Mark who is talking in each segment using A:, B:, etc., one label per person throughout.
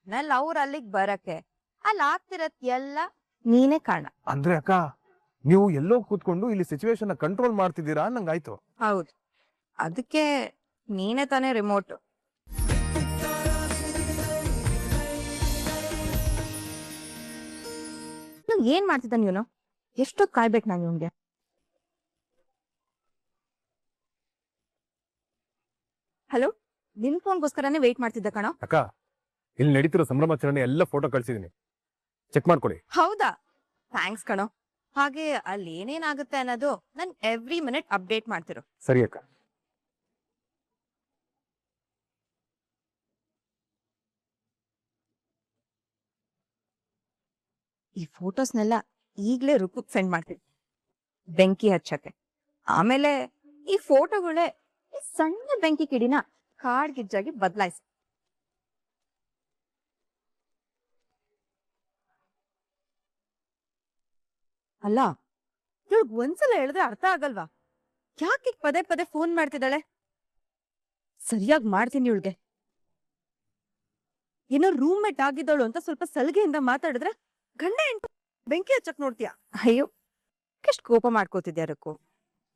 A: ಒಟ್ನಲ್ಲಿ ಅವ್ರು ಅಲ್ಲಿಗೆ ಬರಕ್ಕೆ ಅಲ್ಲಿ ಆಗ್ತಿರತ್ ಎಲ್ಲ ನೀನೇ ಕಾರಣ.
B: ಅಂದ್ರೆ ಅಕ್ಕ, ನೀವು ಎಲ್ಲೋ ಕೂತ್ಕೊಂಡು ಇಲ್ಲಿ ಸಿಚುವೇಶನ್ ಕಂಟ್ರೋಲ್ ಮಾಡ್ತಿದ್ದೀರಾ ನಂಗಾಯ್ತು.
A: ಹೌದು, ಅದಕ್ಕೆ ನೀನೇ ತಾನೇ ರಿಮೋಟ್. ಏನ್ ಮಾಡ್ತಿದ್ದ ನೀನು? ಎಷ್ಟೊತ್ತು ಕಾಯ್ಬೇಕು ನಾನು ಇವ್ನಿಗೆ? ಹಲೋ, ನಿನ್ ಫೋನ್ಗೋಸ್ಕರನೇ ವೇಟ್ ಮಾಡ್ತಿದ್ದ ಕಣ.
B: ಅಕ್ಕ, ಇಲ್ಲಿ ನಡೀತಿರೋ ಸಂಭ್ರಮಾಚರಣೆ ಎಲ್ಲ ಫೋಟೋ ಕಳ್ಸಿದೀನಿ, ಚೆಕ್ ಮಾಡ್ಕೊಳ್ಳಿ.
A: ಹೌದಾ? ಥ್ಯಾಂಕ್ಸ್ ಕಣೋ. ಹಾಗೆ ಅಲ್ಲಿ ಏನೇನಾಗುತ್ತೆ ಅನ್ನೋದು ನನ್ ಎವ್ರಿ ಮಿನಿಟ್ ಅಪ್ಡೇಟ್ ಮಾಡ್ತಿರು.
B: ಸರಿ ಅಕ್ಕ.
A: ಈ ಫೋಟೋಸ್ನೆಲ್ಲ ಈಗ್ಲೇ ರುಕ್ಕುಗ್ ಸೆಂಡ್ ಮಾಡ್ತೀನಿ, ಬೆಂಕಿ ಹಚ್ಚಕ್ಕೆ. ಆಮೇಲೆ ಈ ಫೋಟೋಗಳೇ ಈ ಸಣ್ಣ ಬೆಂಕಿ ಕಿಡಿನ ಕಾಡ್ಗಿಜ್ಜಾಗಿ ಬದಲಾಯಿಸಿ. ಅಲ್ಲ, ಇವ್ಳಿಗ್ ಒಂದ್ಸಲ ಹೇಳಿದ್ರೆ ಅರ್ಥ ಆಗಲ್ವಾ? ಯಾಕೆ ಪದೇ ಪದೇ ಫೋನ್ ಮಾಡ್ತಿದ್ದಾಳೆ? ಸರಿಯಾಗಿ ಮಾಡ್ತೀನಿ ಇವಳಿಗೆ. ಏನೋ ರೂಮ್ ಮೇಟ್ ಆಗಿದ್ದವಳು ಅಂತ ಸ್ವಲ್ಪ ಸಲಿಗೆಯಿಂದ ಮಾತಾಡಿದ್ರೆ ಗಂಡ ಎಂಟು ಬೆಂಕಿ ಹಚ್ಚಕ್ ನೋಡ್ತೀಯ. ಅಯ್ಯೋ, ಎಷ್ಟು ಕೋಪ ಮಾಡ್ಕೋತಿದ್ಯಾರಕ್ಕೂ.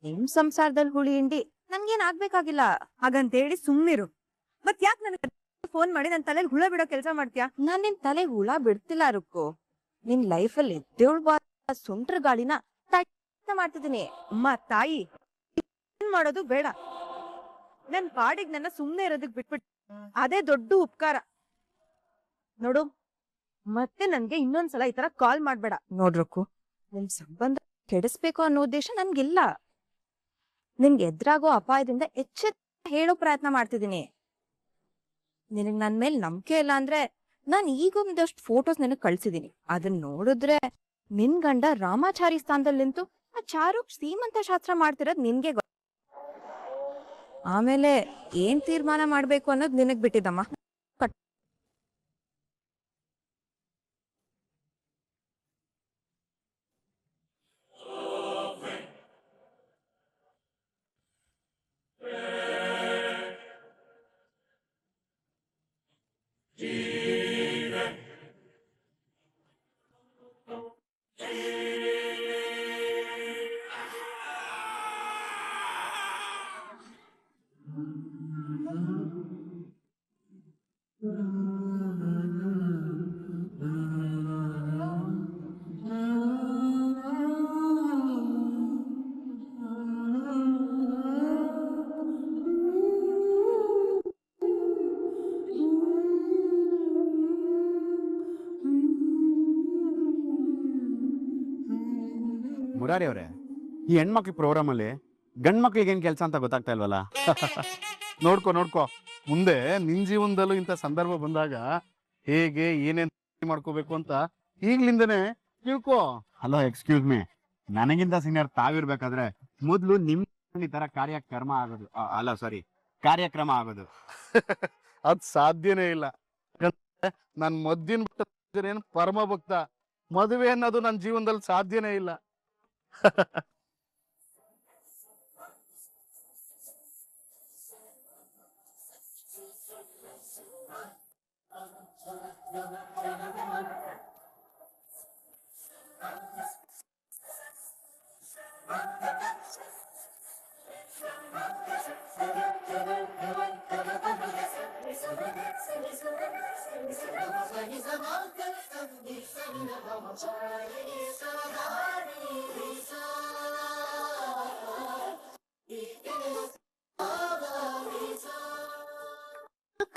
A: ನಿಮ್ ಸಂಸಾರದಲ್ಲಿ ಹುಳಿ ಹಿಂಡಿ ನನ್ಗೇನ್ ಆಗ್ಬೇಕಾಗಿಲ್ಲ. ಹಾಗಂತೇಳಿ ಸುಮ್ನಿರು. ಮತ್ ಯಾಕೆ ನನಗೆ ಫೋನ್ ಮಾಡಿ ನನ್ ತಲೆಗೆ ಹುಳ ಬಿಡೋ ಕೆಲಸ ಮಾಡ್ತೀಯಾ? ನಾನ್ ನಿನ್ ತಲೆಗೆ ಹುಳ ಬಿಡ್ತಿಲ್ಲ ರುಕ್ಕು. ನಿನ್ ಲೈಫಲ್ಲಿ ಎದ್ದೇಳ್ಬಾ ಸುಂಟ್ರ ಗಾಳಿನ ಮಾಡ್ತಿದ್ದೀನಿ. ಅಮ್ಮ ತಾಯಿ, ಏನ್ ಮಾಡೋದು ಬೇಡ. ನನ್ ಪಾಡಿಗೆ ನನ್ನ ಸುಮ್ನೆ ಇರೋದಕ್ ಬಿಟ್ಬಿಟ್ಟು ಅದೇ ದೊಡ್ಡ ಉಪಕಾರ ನೋಡು. ಮತ್ತೆ ನನ್ಗೆ ಇನ್ನೊಂದ್ಸಲ ಈ ತರ ಕಾಲ್ ಮಾಡ್ಬೇಡ. ನೋಡ್ರಕ್ಕು, ನಿಮ್ ಸಂಬಂಧ ಕೆಡಿಸ್ಬೇಕು ಅನ್ನೋ ಉದ್ದೇಶ ನನ್ಗಿಲ್ಲ. ನಿನ್ಗೆ ಎದುರಾಗೋ ಅಪಾಯದಿಂದ ಎಚ್ಚೆತ್ತ ಹೇಳೋ ಪ್ರಯತ್ನ ಮಾಡ್ತಿದ್ದೀನಿ. ನಿನಗ್ ನನ್ ಮೇಲ್ ನಂಬಿಕೆ ಇಲ್ಲ ಅಂದ್ರೆ ನಾನ್ ಈಗೊಂದಷ್ಟು ಫೋಟೋಸ್ ನಿನಗ್ ಕಳ್ಸಿದೀನಿ. ಅದನ್ನ ನೋಡಿದ್ರೆ ನಿನ್ ಗಂಡ ರಾಮಾಚಾರಿ ಸ್ಥಾನದಲ್ಲಿ ನಿಂತು ಆ ಚಾರುಕ್ ಸೀಮಂತ ಶಾಸ್ತ್ರ ಮಾಡ್ತಿರೋದ್ ನಿನ್ಗೆ ಆಮೇಲೆ ಏನ್ ತೀರ್ಮಾನ ಮಾಡ್ಬೇಕು ಅನ್ನೋದು ನಿನಗ್ ಬಿಟ್ಟಿದ್ದಮ್ಮ.
C: ಮುರಾರಿ ಅವರೇ, ಈ ಹೆಣ್ಮಕ್ಳ ಪ್ರೋಗ್ರಾಮ್ ಅಲ್ಲಿ ಗಂಡ್ ಮಕ್ಳಿಗೆ ಏನ್ ಕೆಲಸ ಅಂತ ಗೊತ್ತಾಗ್ತಾ ಇಲ್ವಲ್ಲ?
D: ನೋಡ್ಕೋ ಮುಂದೆ ನಿನ್ ಜೀವನದಲ್ಲೂ ಇಂಥ ಸಂದರ್ಭ ಬಂದಾಗ ಹೇಗೆ ಏನೇನ್ ಮಾಡ್ಕೋಬೇಕು ಅಂತ ಈಗ್ಲಿಂದನೇ ತಿಳ್ಕೋ.
C: ಹಲೋ, ಎಕ್ಸ್ಕ್ಯೂಸ್ ಮೀ, ನನಗಿಂತ ಸೀನಿಯರ್ ತಾವಿರ್ಬೇಕಾದ್ರೆ ಮೊದ್ಲು ನಿಮ್ ಈ ತರ ಕಾರ್ಯಕ್ರಮ ಆಗೋದು, ಅಲ್ಲ ಸಾರಿ, ಕಾರ್ಯಕ್ರಮ ಆಗೋದು
D: ಅದ್ ಸಾಧ್ಯನೇ ಇಲ್ಲ. ನನ್ ಮದ್ದಿನ ಪರಮ ಭಕ್ತ. ಮದುವೆ ಅನ್ನೋದು ನನ್ನ ಜೀವನದಲ್ಲಿ ಸಾಧ್ಯನೇ ಇಲ್ಲ.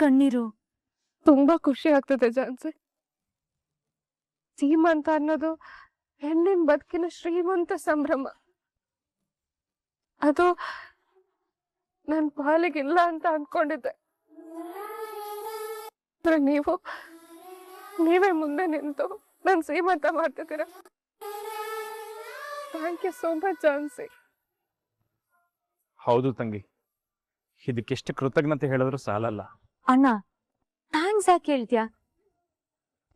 E: ಕಣ್ಣೀರು ತುಂಬಾ ಖುಷಿ ಆಗ್ತದೆ ಜಾನ್ಸಿ. ಸೀಮಂತ ಅನ್ನೋದು ಹೆಣ್ಣಿನ ಬದುಕಿನ ಶ್ರೀಮಂತ ಸಂಭ್ರಮ. ಅದು ನನ್ ಪಾಲಿಗಿಲ್ಲ ಅಂತ ಅನ್ಕೊಂಡಿದ್ದೆ. ನೀವೇ ಮುಂದೆ ನಿಂತು ನನ್ ಸೀಮಂತ ಮಾಡ್ತಿದ್ದೀರ. Thank you so much Jhansi.
B: ಹೌದು ತಂಗಿ, ಇದಕ್ಕೆಷ್ಟು ಕೃತಜ್ಞತೆ ಹೇಳಿದ್ರು ಸಾಲಲ್ಲ.
E: ಅಣ್ಣ, ಥ್ಯಾಂಕ್ಸ್ ಯಾಕೆ ಹೇಳ್ತೀಯ?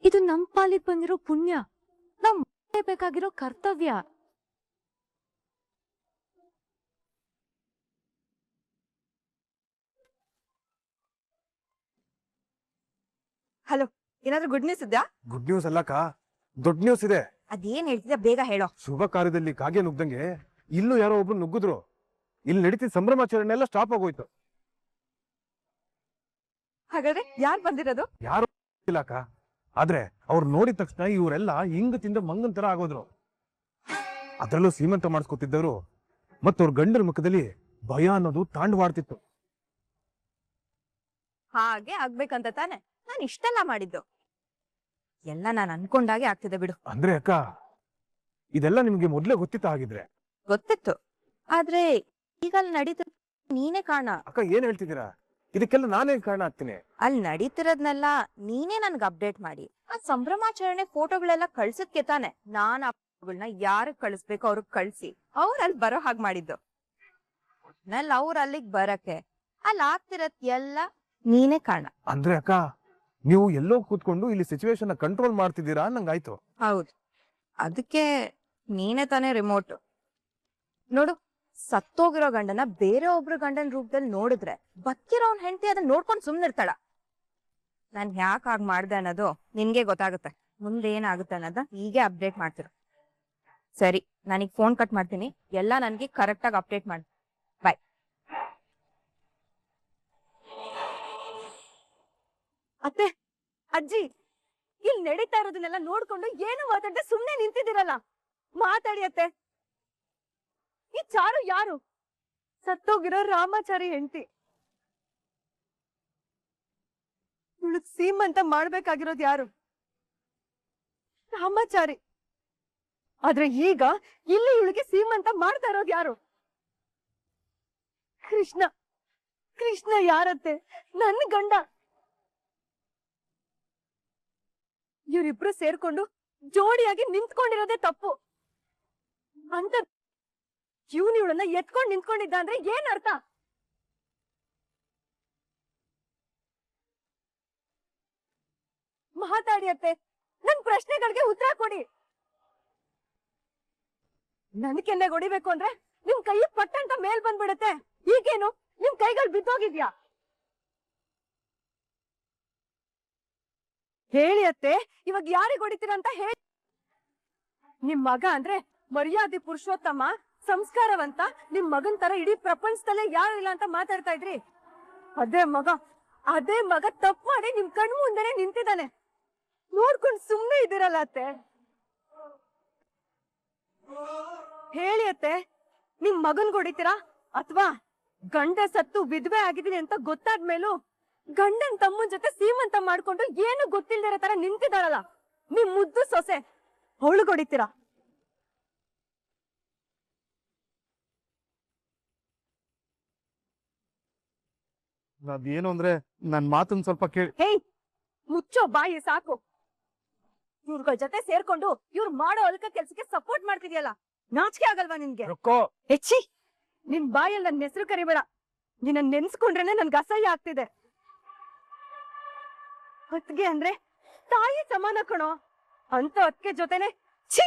E: ಇದು ನಮ್ ಪಾಲಿಗೆ ಬಂದಿರೋ ಪುಣ್ಯ, ನಮ್ ಬೇಕಾಗಿರೋ ಕರ್ತವ್ಯ.
A: ಹಲೋ, ಏನಾದ್ರೂ ಗುಡ್ ನ್ಯೂಸ್ ಇದ್ಯಾ?
B: ಗುಡ್ ನ್ಯೂಸ್ ಅಲ್ಲಕ್ಕ, ದೊಡ್ಡ ನ್ಯೂಸ್ ಇದೆ.
A: ಅದೇನ್ ಹೇಳ್ತಿದ್ಯಾ ಬೇಗ ಹೇಳೋ.
B: ಶುಭ ಕಾರ್ಯದಲ್ಲಿ ಕಾಗೆ ನುಗ್ದಂಗೆ ಇಲ್ಲೂ ಯಾರೋ ಒಬ್ರು ನುಗ್ಗಿದ್ರು. ಇಲ್ಲಿ ನಡೀತಿದ್ದ ಸಂಭ್ರಮಾಚರಣೆ ಎಲ್ಲ ಸ್ಟಾಪ್ ಆಗೋಯ್ತು.
A: ಹಾಗಾದ್ರೆ ಯಾರ್ ಬಂದಿರೋದು?
B: ಯಾರು ಇಲ್ಲಕ್ಕ, ಆದ್ರೆ ಅವ್ರು ನೋಡಿದ ತಕ್ಷಣ ಇವರೆಲ್ಲ ಹಿಂಗ ತಿಂದ ಮಂಗನ್ ತರ ಆಗೋದ್ರು. ಅದ್ರಲ್ಲೂ ಸೀಮಂತ ಮಾಡಿಸ್ಕೊತಿದ್ದವರು ಮತ್ತವ್ರ ಗಂಡನ ಮುಖದಲ್ಲಿ ಭಯ ಅನ್ನೋದು ತಾಂಡವಾಡ್ತಿತ್ತು.
A: ಹಾಗೆ ಆಗ್ಬೇಕಂತ ತಾನೆ ನಾನು ಇಷ್ಟೆಲ್ಲ ಮಾಡಿದ್ದು. ಎಲ್ಲ ನಾನು ಅನ್ಕೊಂಡಾಗೆ ಆಗ್ತಿದೆ ಬಿಡು.
B: ಅಂದ್ರೆ ಅಕ್ಕ, ಇದೆಲ್ಲ ನಿಮ್ಗೆ ಮೊದ್ಲೇ ಗೊತ್ತಿತ್ತ ಹಾಗಿದ್ರೆ?
A: ಗೊತ್ತಿತ್ತು, ಆದ್ರೆ ಈಗ ಅಲ್ಲಿ ನಡೀತ ನೀನೇ ಕಾರಣ.
B: ಅಕ್ಕ ಏನ್ ಹೇಳ್ತಿದ್ದೀರಾ? ಇದಕ್ಕೆಲ್ಲ ನಾನೇ ಕಾರಣ ಆಗ್ತೀನಿ.
A: ಅಲ್ಲಿ ನಡೀತಿರೋದ್ನೆಲ್ಲ ನೀನೇ ನನ್ಗೆ ಅಪ್ಡೇಟ್ ಮಾಡಿ ಆ ಸಂಭ್ರಮಾಚರಣೆ ಫೋಟೋಗಳೆಲ್ಲ ಕಳ್ಸದ್ಕೆ ತಾನೆ ನಾನ್ ಆ ಫೋಟೋಗಳನ್ನ ಯಾರಿಗ್ ಕಳಿಸ್ಬೇಕು ಅವ್ರಿಗೆ ಕಳ್ಸಿ ಅವ್ರ ಅಲ್ಲಿ ಬರೋ ಹಾಗೆ ಮಾಡಿದ್ದು. ಅವ್ರ ಅಲ್ಲಿಗ್ ಬರಕ್ಕೆ ಅಲ್ಲಿ ಆಗ್ತಿರತ್ ಎಲ್ಲ ನೀನೇ ಕಾರಣ.
B: ಅಂದ್ರೆ ಅಕ್ಕ, ನೀವು ಎಲ್ಲೋ ಕೂತ್ಕೊಂಡು ಇಲ್ಲಿ ಸಿಚುವೇಶನ್ ಕಂಟ್ರೋಲ್ ಮಾಡ್ತಿದ್ದೀರಾ ನಂಗಾಯ್ತು.
A: ಹೌದು, ಅದಕ್ಕೆ ನೀನೇ ತಾನೇ ರಿಮೋಟ್. ನೋಡು, ಸತ್ತೋಗಿರೋ ಗಂಡನ ಬೇರೆ ಒಬ್ರು ಗಂಡನ ರೂಪದಲ್ಲಿ ನೋಡಿದ್ರೆ ಬದುಕಿರೋನ್ ಹೆಂಡತಿ ಅದನ್ನ ನೋಡ್ಕೊಂಡು ಸುಮ್ನಿರ್ತಾಳ. ನಾನ್ ಯಾಕೆ ಹಾಗೆ ಮಾಡ್ದೆ ಅನ್ನೋದು ನಿನ್ಗೆ ಗೊತ್ತಾಗುತ್ತೆ. ಮುಂದೇನಾಗುತ್ತೆ ಅನ್ನೋದ ಹೀಗೆ ಅಪ್ಡೇಟ್ ಮಾಡ್ತಿರು. ಸರಿ, ನಾನೀಗ ಫೋನ್ ಕಟ್ ಮಾಡ್ತೀನಿ. ಎಲ್ಲ ನನ್ಗೆ ಕರೆಕ್ಟ್ ಆಗಿ ಅಪ್ಡೇಟ್ ಮಾಡಿ. ಬಾಯ್. ಅತ್ತೆ, ಅಜ್ಜಿ, ಇಲ್ಲಿ ನಡೀತಾ ಇರೋದನ್ನೆಲ್ಲ ನೋಡ್ಕೊಂಡು ಏನು ಮಾತಾಡದೆ ಸುಮ್ನೆ ನಿಂತಿದ್ದೀರಲ್ಲ, ಮಾತಾಡಿ ಅತ್ತೆ. ಈ ಚಾರು ಯಾರು? ಸತ್ತೋಗಿರೋ ರಾಮಾಚಾರಿ ಹೆಂಡತಿ. ಇವಳು ಸೀಮಂತ ಮಾಡ್ಬೇಕಾಗಿರೋದು ಯಾರು? ರಾಮಾಚಾರಿ. ಆದ್ರೆ ಈಗ ಇಲ್ಲಿ ಇವಳಿಗೆ ಸೀಮಂತ ಮಾಡ್ತಾ ಇರೋದು ಯಾರು? ಕೃಷ್ಣ. ಕೃಷ್ಣ ಯಾರತ್ತೆ? ನನ್ನ ಗಂಡ. ಇವರಿಬ್ರು ಸೇರ್ಕೊಂಡು ಜೋಡಿಯಾಗಿ ನಿಂತ್ಕೊಂಡಿರೋದೇ ತಪ್ಪು ಅಂತ ಇವನು ಇವಳನ್ನ ಎತ್ಕೊಂಡು ನಿಂತ್ಕೊಂಡಿದ್ದ ಅಂದ್ರೆ ಏನ್ ಅರ್ಥ? ಮಾತಾಡಿ ಅತ್ತೆ, ನನ್ ಪ್ರಶ್ನೆಗಳಿಗೆ ಉತ್ತರ ಕೊಡಿ. ನನ್ ಕೆನ್ನೆಗೆ ಹೊಡಿಬೇಕು ಅಂದ್ರೆ ನಿಮ್ ಕೈ ಪಟ್ಟಂತ ಮೇಲ್ ಬಂದ್ಬಿಡತ್ತೆ. ಈಗೇನು ನಿಮ್ ಕೈಗಳು ಬಿದ್ದೋಗಿದ್ಯಾ? ಹೇಳಿ ಅತ್ತೆ, ಇವಾಗ ಯಾರಿಗ್ ಹೊಡಿತೀರ ಅಂತ ಹೇಳಿ. ನಿಮ್ ಮಗ ಅಂದ್ರೆ ಮರ್ಯಾದೆ ಪುರುಷೋತ್ತಮ, ಸಂಸ್ಕಾರವಂತ, ನಿಮ್ ಮಗನ್ ತರ ಇಡೀ ಪ್ರಪಂಚದಲ್ಲೇ ಯಾರು ಇಲ್ಲ ಅಂತ ಮಾತಾಡ್ತಾ ಇದ್ರಿ. ಅದೇ ಮಗ ತಪ್ಪು ಮಾಡಿ ನಿಮ್ ಕಣ್ ಮುಂದೆನೆ ನಿಂತಿದ್ದಾನೆ. ನೋಡ್ಕೊಂಡು ಸುಮ್ನೆ ಇದ್ದೀರಲ್ಲ ಅತ್ತೆ. ಹೇಳಿ ಅತ್ತೆ, ನಿಮ್ ಮಗನ್ ಹೊಡಿತೀರಾ ಅಥವಾ ಗಂಡ ಸತ್ತು ವಿಧವೆ ಆಗಿದ್ದೀನಿ ಅಂತ ಗೊತ್ತಾದ್ಮೇಲೂ ಗಂಡನ್ ತಮ್ಮನ್ ಜೊತೆ ಸೀಮಂತ ಮಾಡ್ಕೊಂಡು ಏನು ಗೊತ್ತಿಲ್ದಿರೋ ತರ ನಿಂತಿದ್ದಾಳಲ್ಲ ನಿಮ್ ಮುದ್ದು ಸೊಸೆ, ಅವಳು ಹೊಡಿತೀರಾ?
D: ಅದೇನು ಅಂದ್ರೆ ನನ್ ಮಾತನ್ ಸ್ವಲ್ಪ ಕೇಳಿ.
A: ಹೇಯ್, ಮುಚ್ಚೋ ಬಾಯಿ ಸಾಕು. ಇವ್ರಗಳ ಜೊತೆ ಸೇರ್ಕೊಂಡು ಇವ್ರು ಮಾಡೋ ಅಲ್ಕ ಕೆಲ್ಸಕ್ಕೆ ಸಪೋರ್ಟ್ ಮಾಡ್ತಿದ್ಯಲ್ಲ, ನಾಚಿಕೆ ಆಗಲ್ವಾ ನಿನ್ಗೆ? ಹೆಚ್ಚಿ ನಿನ್ ಬಾಯಲ್ಲಿ ನನ್ ಹೆಸರು ಕರಿಬೇಡ. ನಿನ್ನ ನೆನ್ಸ್ಕೊಂಡ್ರೇನೆ ನನ್ಗೆ ಅಸಹ್ಯ ಆಗ್ತಿದೆ. ಅತ್ಗೆ ಅಂದ್ರೆ ತಾಯಿ ಸಮಾನ ಕಣೋ. ಅಂತ ಅತ್ಗೆ ಜೊತೆನೆ ಛೀ,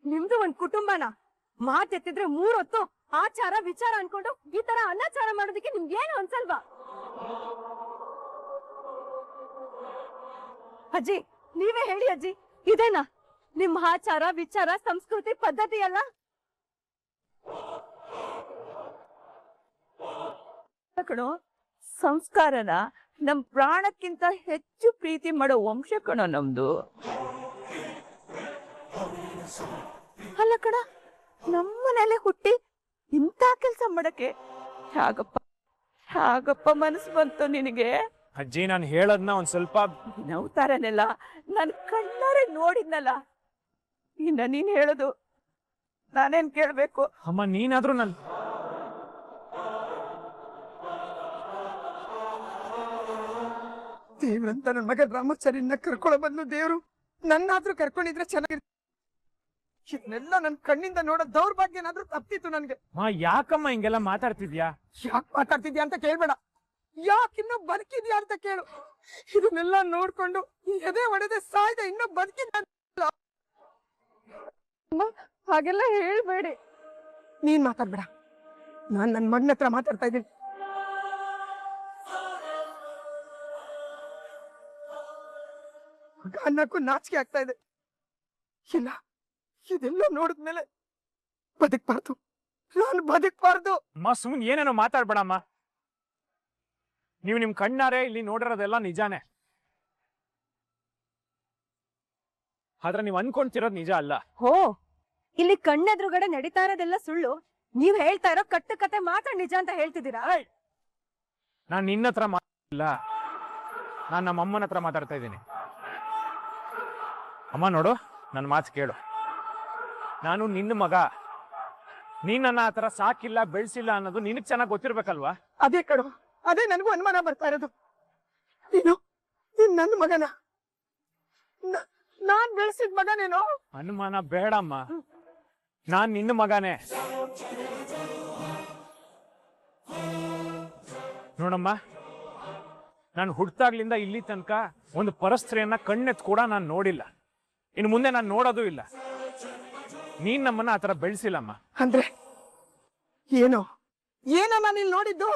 A: ನಿಮ್ದು ಒಂದ್ ಕುಟುಂಬನ ಮಾತೆತ್ತಿದ್ರೆ 3 ಹೊತ್ತು ಆಚಾರ ವಿಚಾರ ಅನ್ಕೊಂಡು ಈ ತರ ಅನಾಚಾರ ಮಾಡೋದಕ್ಕೆ ನಿಮ್ಗೇನು ಅನ್ಸಲ್ವಾ? ಅಜ್ಜಿ, ನೀವೇ ಹೇಳಿ ಅಜ್ಜಿ, ಇದೇನಾ ನಿಮ್ ಆಚಾರ ವಿಚಾರ ಸಂಸ್ಕೃತಿ ಪದ್ಧತಿ ಎಲ್ಲ?
F: ಕಣೋ, ಸಂಸ್ಕಾರನ ನಮ್ ಪ್ರಾಣಕ್ಕಿಂತ ಹೆಚ್ಚು ಪ್ರೀತಿ ಮಾಡೋ ವಂಶ ಕಣೋ ನಮ್ದು. ಅಲ್ಲ ಕಣ, ನಮ್ಮನೇಲೆ ಹುಟ್ಟಿ ಇಂಥ ಕೆಲ್ಸ ಮಾಡಕ್ಕೆ ಹಾಗಪ್ಪ ಮನಸ್ಸು ಬಂತು ನಿನಗೆ?
G: ಅಜ್ಜಿ, ನಾನು ಹೇಳದ್ನ ಒಂದ್ ಸ್ವಲ್ಪ
F: ನವ್ತಾರನೆಲ್ಲ ನನ್ ಕಣ್ಣಾರೆ ನೋಡಿದ್ನಲ್ಲ. ಇನ್ನ ನೀನ್ ಹೇಳೋದು ನಾನೇನ್ ಕೇಳ್ಬೇಕು?
G: ಅಮ್ಮ, ನೀನಾದ್ರೂ ನನ್
H: ದೇವ್ರಂತ ನನ್ ಮಗ ರಾಮಾಚಾರ್ಯನ ಕರ್ಕೊಳ್ಳೋ ಬದಲು ದೇವ್ರು ನನ್ನಾದ್ರೂ ಕರ್ಕೊಂಡಿದ್ರೆ ಚೆನ್ನಾಗಿರ್ತ. ಇದನ್ನೆಲ್ಲ ನನ್ ಕಣ್ಣಿಂದ ನೋಡೋ ದೌರ್ಭಾಗ್ಯ ಏನಾದ್ರೂ ತಪ್ತಿತ್ತು ನನ್ಗೆ.
G: ಯಾಕಮ್ಮ ಹಿಂಗೆಲ್ಲ ಮಾತಾಡ್ತಿದ್ಯಾ?
H: ಯಾಕೆ ಮಾತಾಡ್ತಿದ್ಯಾ ಅಂತ ಕೇಳ್ಬೇಡ, ಯಾಕಿನ್ನೂ ಬದುಕಿದ್ಯಾ ಅಂತ ಕೇಳು. ಇದನ್ನೆಲ್ಲ ನೋಡ್ಕೊಂಡು ಎದೆ ಹೊಡೆದೆ ಸಾಯ್ದೆ ಇನ್ನೂ ಬದುಕಿದ್ದ. ಹಾಗೆಲ್ಲ ಹೇಳ್ಬೇಡಿ. ನೀನ್ ಮಾತಾಡ್ಬೇಡ, ನಾನ್ ನನ್ ಮಗನ ಹತ್ರ ಮಾತಾಡ್ತಾ ಇದ್ದೀನಿ. ಮಗ ಅನ್ನಕ್ಕೂ ನಾಚಿಕೆ ಆಗ್ತಾ ಇದೆ. ಇಲ್ಲ, ಇದೆಲ್ಲ ನೋಡಿದ್ಮೇಲೆ ಬದುಕ್ಬಾರ್ದು, ನಾನು ಬದುಕ್ಬಾರ್ದು.
G: ಅಮ್ಮ ಸುಮ್ಮನೆ ಏನೇನೋ ಮಾತಾಡ್ಬೇಡಮ್ಮ. ನೀವು ನಿಮ್ ಕಣ್ಣಾರೆ ಇಲ್ಲಿ ನೋಡಿರೋದೆಲ್ಲ ನಿಜಾನೇ, ಆದ್ರೆ ನೀವು ಅನ್ಕೊಂತಿರೋದು ನಿಜ ಅಲ್ಲ.
A: ಹೋ, ಇಲ್ಲಿ ಕಣ್ಣೆದುರುಗಡೆ ನಡೀತಾ ಇರೋದೆಲ್ಲ ಸುಳ್ಳು, ನೀವ್ ಹೇಳ್ತಾ ಇರೋ ಕಟ್ಟು ಕತೆ ಮಾತ್ರ ನಿಜ ಅಂತ ಹೇಳ್ತಿದ್ದೀರಾ?
G: ನಾನು ನಿನ್ನ ಹತ್ರ ಮಾತಾಡಿಲ್ಲ, ನಾನು ನಮ್ಮ ಅಮ್ಮನ ಹತ್ರ ಮಾತಾಡ್ತಾ ಇದ್ದೀನಿ. ಅಮ್ಮ ನೋಡು, ನನ್ನ ಮಾತು ಕೇಳು. ನಾನು ನಿನ್ನ ಮಗ, ನೀನ್ ನನ್ನ ಆ ಥರ ಸಾಕಿಲ್ಲ ಬೆಳೆಸಿಲ್ಲ ಅನ್ನೋದು ನಿನಗ್ ಚೆನ್ನಾಗಿ ಗೊತ್ತಿರ್ಬೇಕಲ್ವಾ?
H: ಅದೇ ಕಣೋ, ಅದೇ ನನಗೂ ಅನುಮಾನ ಬರ್ತಾ ಇರೋದು. ನೀನು ನನ್ನ ಮಗನ, ನಾನ್ ಬೆಳೆಸಿದ ಮಗನೇನೋ?
G: ಅನುಮಾನ ಬೇಡಮ್ಮ, ನಾನ್ ನಿನ್ನ ಮಗನೇ. ನೋಡಮ್ಮ, ನಾನು ಹುಟ್ಟಾಗ್ಲಿಂದ ಇಲ್ಲಿ ತನಕ ಒಂದು ಪರಸ್ತ್ರೀಯನ್ನ ಕಣ್ಣೆತ್ ಕೂಡ ನಾನು ನೋಡಿಲ್ಲ, ಇನ್ನು ಮುಂದೆ ನಾನು ನೋಡೋದು ಇಲ್ಲ. ನೀನ್ ನಮ್ಮನ್ನ ಆತರ ಬೆಳೆಸಿಲ್ಲಮ್ಮ.
H: ಅಂದ್ರೆ ಏನೋ ಏನಮ್ಮ ನೀನ್ ನೋಡಿದ್ದು?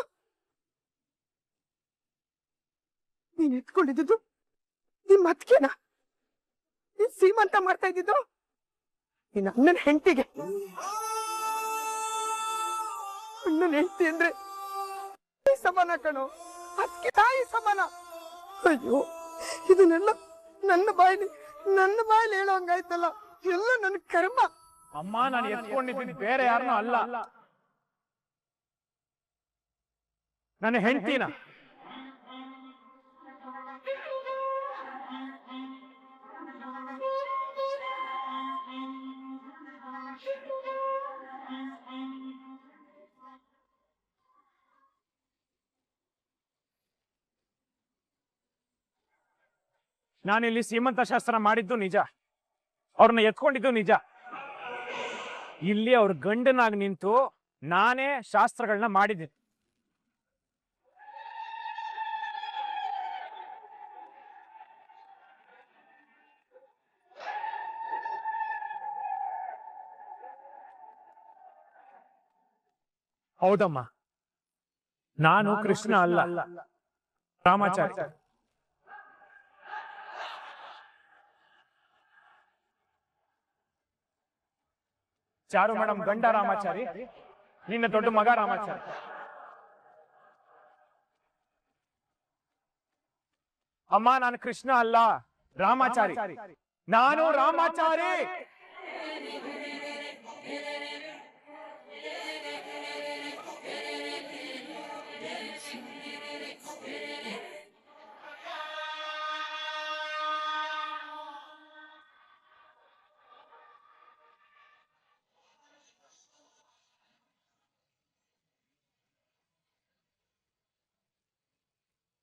H: ನೀನ್ ಎತ್ಕೊಂಡಿದ್ದು ನಿಮ್ ಅತ್ಕೆನಾ? ನೀನ್ ಸೀಮಂತ ಮಾಡ್ತಾ ಇದ್ದಿದ್ದು ನಿನ್ನ ಅಣ್ಣನ ಹೆಂಡತಿಗೆ. ಅಣ್ಣನ ಹೆಂಡತಿ ಅಂದ್ರೆ ಸಮಾನ ಕಣೋ, ಅದಕ್ಕೆ ತಾಯಿ ಸಮಾನ. ಅಯ್ಯೋ, ಇದನ್ನೆಲ್ಲ ನನ್ನ ಬಾಯಲ್ಲಿ ಹೇಳೋ ಹಂಗಾಯ್ತಲ್ಲ, ಎಲ್ಲ ನನ್ನ ಕರ್ಮ.
G: ಅಮ್ಮ, ನಾನು ಎತ್ಕೊಂಡಿದ್ದೀನಿ ಬೇರೆ ಯಾರನ್ನೂ ಅಲ್ಲ, ನನ್ನ ಹೆಂಡತಿನ. ನಾನಿಲ್ಲಿ ಸೀಮಂತ ಶಾಸ್ತ್ರ ಮಾಡಿದ್ದು ನಿಜ, ಅವ್ರನ್ನ ಎತ್ಕೊಂಡಿದ್ದು ನಿಜ. ಇಲ್ಲಿ ಅವ್ರ ಗಂಡನಾಗಿ ನಿಂತು ನಾನೇ ಶಾಸ್ತ್ರಗಳನ್ನ ಮಾಡಿದ್ದೀನಿ. ಹೌದಮ್ಮ, ನಾನು ಕೃಷ್ಣ ಅಲ್ಲ, ರಾಮಾಚಾರಿ. ಚಾರು ಮೇಡಮ್ ಗಂಡ ರಾಮಾಚಾರಿ, ನಿನ್ನ ದೊಡ್ಡ ಮಗ ರಾಮಾಚಾರಿ. ಅಮ್ಮ, ನಾನು ಕೃಷ್ಣ ಅಲ್ಲ, ರಾಮಾಚಾರಿ. ನಾನು ರಾಮಾಚಾರಿ.